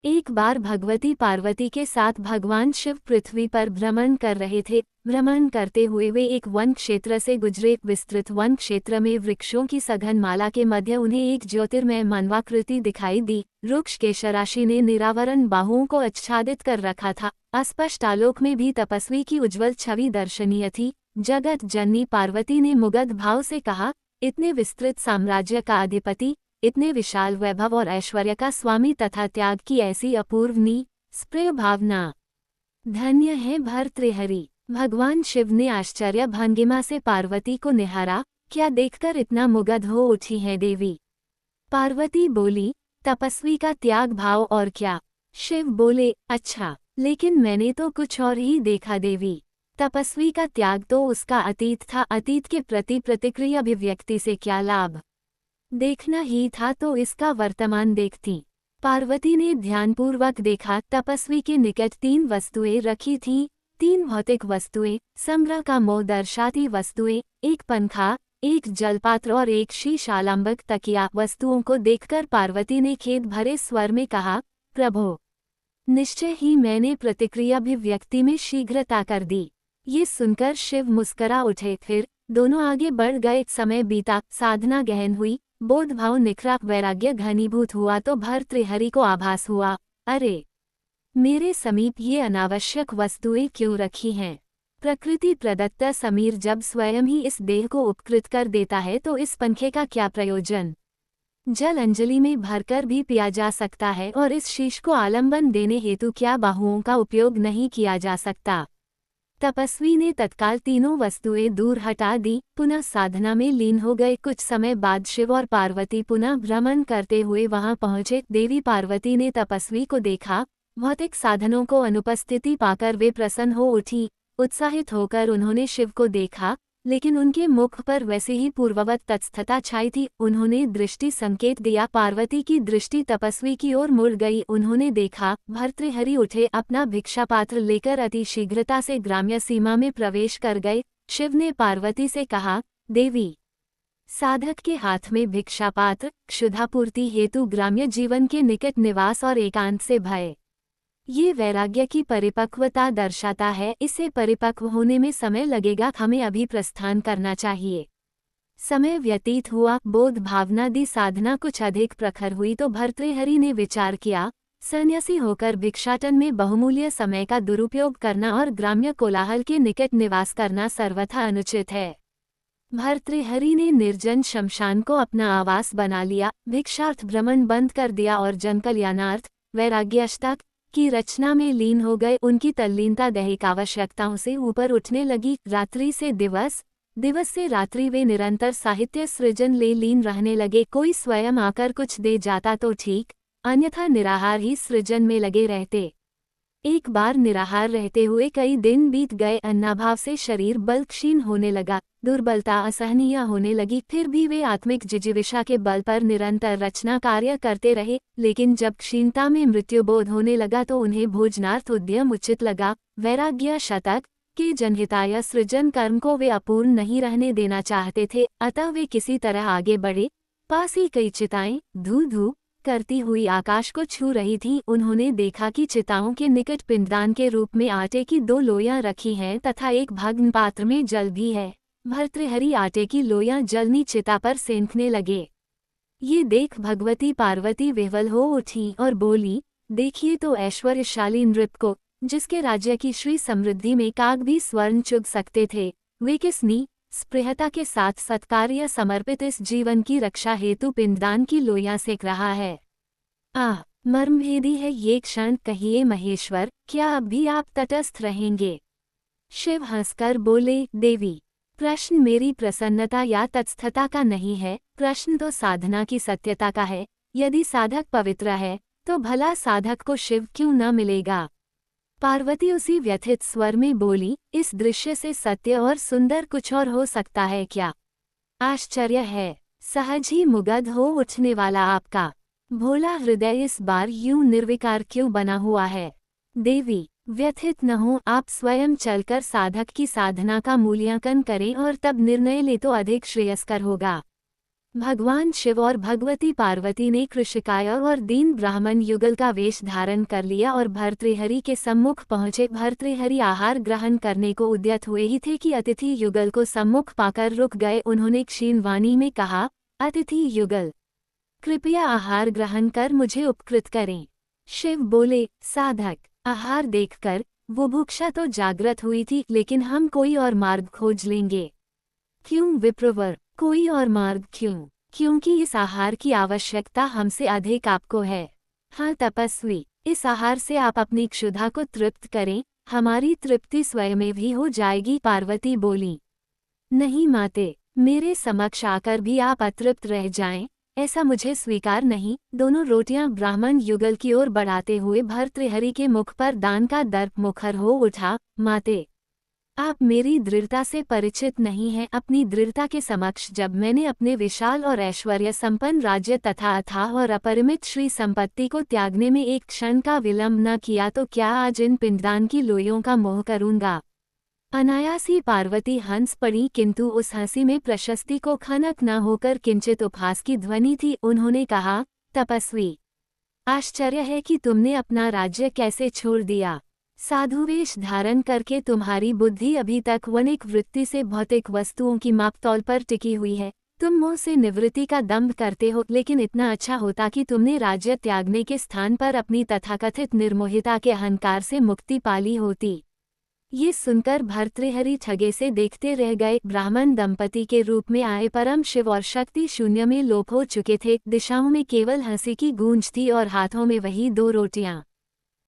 एक बार भगवती पार्वती के साथ भगवान शिव पृथ्वी पर भ्रमण कर रहे थे। भ्रमण करते हुए वे एक वन क्षेत्र से गुजरे। विस्तृत वन क्षेत्र में वृक्षों की सघन माला के मध्य उन्हें एक ज्योतिर्मय मानवाकृति दिखाई दी। वृक्ष के शराशी ने निरावरण बाहुओं को आच्छादित कर रखा था। अस्पष्ट आलोक में भी तपस्वी की उज्ज्वल छवि दर्शनीय थी। जगत जननी पार्वती ने मुग्ध भाव से कहा, इतने विस्तृत साम्राज्य का अधिपति, इतने विशाल वैभव और ऐश्वर्य का स्वामी तथा त्याग की ऐसी अपूर्व निष्प्रिय भावना, धन्य है भर्तृहरि। भगवान शिव ने आश्चर्य भंगिमा से पार्वती को निहारा, क्या देखकर इतना मुग्ध हो उठी है देवी? पार्वती बोली, तपस्वी का त्याग भाव और क्या? शिव बोले, अच्छा, लेकिन मैंने तो कुछ और ही देखा देवी। तपस्वी का त्याग तो उसका अतीत था, अतीत के प्रति प्रतिक्रिया अभिव्यक्ति से क्या लाभ? देखना ही था तो इसका वर्तमान देखती। पार्वती ने ध्यानपूर्वक देखा, तपस्वी के निकट 3 वस्तुएं रखी थीं, 3 भौतिक वस्तुएं, संग्रह का मोह दर्शाती वस्तुएं, एक पंखा, एक जलपात्र और एक शीशालंबक तकिया। वस्तुओं को देखकर पार्वती ने खेद भरे स्वर में कहा, प्रभो, निश्चय ही मैंने प्रतिक्रियाभिव्यक्ति में शीघ्रता कर दी। ये सुनकर शिव मुस्करा उठे। फिर दोनों आगे बढ़ गए। समय बीता, साधना गहन हुई, बोधभाव निखरा, वैराग्य घनीभूत हुआ तो भर्तृहरि को आभास हुआ, अरे, मेरे समीप ये अनावश्यक वस्तुएं क्यों रखी हैं? प्रकृति प्रदत्त समीर जब स्वयं ही इस देह को उपकृत कर देता है तो इस पंखे का क्या प्रयोजन? जल अंजलि में भरकर भी पिया जा सकता है और इस शीश को आलंबन देने हेतु क्या बाहुओं का उपयोग नहीं किया जा सकता? तपस्वी ने तत्काल तीनों वस्तुएं दूर हटा दी, पुनः साधना में लीन हो गए। कुछ समय बाद शिव और पार्वती पुनः भ्रमण करते हुए वहां पहुंचे। देवी पार्वती ने तपस्वी को देखा, भौतिक साधनों को अनुपस्थिति पाकर वे प्रसन्न हो उठी। उत्साहित होकर उन्होंने शिव को देखा, लेकिन उनके मुख पर वैसे ही पूर्ववत तत्स्थता छाई थी। उन्होंने दृष्टि संकेत दिया, पार्वती की दृष्टि तपस्वी की ओर मुड़ गई। उन्होंने देखा, भर्तृहरि उठे, अपना भिक्षा पात्र लेकर अति शीघ्रता से ग्राम्य सीमा में प्रवेश कर गए। शिव ने पार्वती से कहा, देवी, साधक के हाथ में भिक्षा पात्र क्षुधापूर्ति हेतु ग्राम्य जीवन के निकट निवास और एकांत से भय, ये वैराग्य की परिपक्वता दर्शाता है। इसे परिपक्व होने में समय लगेगा, हमें अभी प्रस्थान करना चाहिए। समय व्यतीत हुआ, बोध भावनादि साधना कुछ अधिक प्रखर हुई तो भर्तृहरि ने विचार किया, सन्यासी होकर भिक्षाटन में बहुमूल्य समय का दुरुपयोग करना और ग्राम्य कोलाहल के निकट निवास करना सर्वथा अनुचित है। भर्तृहरि ने निर्जन शमशान को अपना आवास बना लिया, भिक्षार्थ भ्रमण बंद कर दिया और जनकल्याणार्थ वैराग्याष्टक की रचना में लीन हो गए। उनकी तल्लीनता दैहिक आवश्यकताओं से ऊपर उठने लगी। रात्रि से दिवस, दिवस से रात्रि वे निरंतर साहित्य सृजन ले लीन रहने लगे। कोई स्वयं आकर कुछ दे जाता तो ठीक, अन्यथा निराहार ही सृजन में लगे रहते। एक बार निराहार रहते हुए कई दिन बीत गए। अन्नाभाव से शरीर बल क्षीण होने लगा, दुर्बलता असहनीय होने लगी। फिर भी वे आत्मिक जिजीविषा के बल पर निरंतर रचना कार्य करते रहे, लेकिन जब क्षीणता में मृत्युबोध होने लगा तो उन्हें भोजनार्थ उद्यम उचित लगा। वैराग्य शतक के जनहिताय सृजन कर्म को वे अपूर्ण नहीं रहने देना चाहते थे, अतः वे किसी तरह आगे बढ़े। पास ही कई चिताएं धू धू करती हुई आकाश को छू रही थी। उन्होंने देखा कि चिताओं के निकट पिंडदान के रूप में आटे की 2 लोइयां रखी हैं तथा एक भग्न पात्र में जल भी है। भर्तृहरि आटे की लोइयां जलनी चिता पर सेंकने लगे। ये देख भगवती पार्वती विह्वल हो उठी और बोली, देखिए तो ऐश्वर्यशाली नृप को, जिसके राज्य की श्री समृद्धि में काग भी स्वर्ण चुग सकते थे, वे किस स्पृहता के साथ सत्कार्य समर्पित इस जीवन की रक्षा हेतु पिंडदान की लोइयां सेक रहा है। आह, मर्मभेदी है ये क्षण। कहिए महेश्वर, क्या अब भी आप तटस्थ रहेंगे? शिव हंसकर बोले, देवी, प्रश्न मेरी प्रसन्नता या तत्स्थता का नहीं है, प्रश्न तो साधना की सत्यता का है। यदि साधक पवित्र है तो भला साधक को शिव क्यों न मिलेगा? पार्वती उसी व्यथित स्वर में बोली, इस दृश्य से सत्य और सुंदर कुछ और हो सकता है क्या? आश्चर्य है, सहज ही मुग्ध हो उठने वाला आपका भोला हृदय इस बार यूं निर्विकार क्यों बना हुआ है? देवी, व्यथित न हो, आप स्वयं चलकर साधक की साधना का मूल्यांकन करें और तब निर्णय ले तो अधिक श्रेयस्कर होगा। भगवान शिव और भगवती पार्वती ने कृषिकाय और दीन ब्राह्मण युगल का वेश धारण कर लिया और भर्तृहरि के सम्मुख पहुंचे। भर्तृहरि आहार ग्रहण करने को उद्यत हुए ही थे कि अतिथि युगल को सम्मुख पाकर रुक गए। उन्होंने क्षीण वाणी में कहा, अतिथि युगल, कृपया आहार ग्रहण कर मुझे उपकृत करें। शिव बोले, साधक, आहार देखकर बुभुक्षा तो जागृत हुई थी, लेकिन हम कोई और मार्ग खोज लेंगे। क्यों विप्रवर, कोई और मार्ग क्यों? क्योंकि इस आहार की आवश्यकता हमसे अधिक आपको है। हाँ तपस्वी, इस आहार से आप अपनी क्षुधा को तृप्त करें, हमारी तृप्ति स्वयं भी हो जाएगी। पार्वती बोली, नहीं माते, मेरे समक्ष आकर भी आप अतृप्त रह जाएं, ऐसा मुझे स्वीकार नहीं। दोनों रोटियां ब्राह्मण युगल की ओर बढ़ाते हुए भर्तृहरि के मुख पर दान का दर्प मुखर हो उठा। माते, आप मेरी दृढ़ता से परिचित नहीं हैं। अपनी दृढ़ता के समक्ष जब मैंने अपने विशाल और ऐश्वर्य संपन्न राज्य तथा अथाह और अपरिमित श्री संपत्ति को त्यागने में एक क्षण का विलंब न किया, तो क्या आज इन पिंडदान की लोइयों का मोह करूंगा? अनायासी पार्वती हंस पड़ी, किंतु उस हंसी में प्रशस्ति को खनक न होकर किंचित उपहास की ध्वनि थी। उन्होंने कहा, तपस्वी, आश्चर्य है कि तुमने अपना राज्य कैसे छोड़ दिया। साधुवेश धारण करके तुम्हारी बुद्धि अभी तक वनिक वृत्ति से भौतिक वस्तुओं की मापतौल पर टिकी हुई है। तुम मोह से निवृत्ति का दंभ करते हो, लेकिन इतना अच्छा होता कि तुमने राज्य त्यागने के स्थान पर अपनी तथाकथित निर्मोहिता के अहंकार से मुक्ति पाली होती। ये सुनकर भर्तृहरि ठगे से देखते रह गए। ब्राह्मण दंपति के रूप में आए परम शिव और शक्ति शून्य में लोप हो चुके थे। दिशाओं में केवल हंसी की गूंज थी और हाथों में वही दो रोटियां।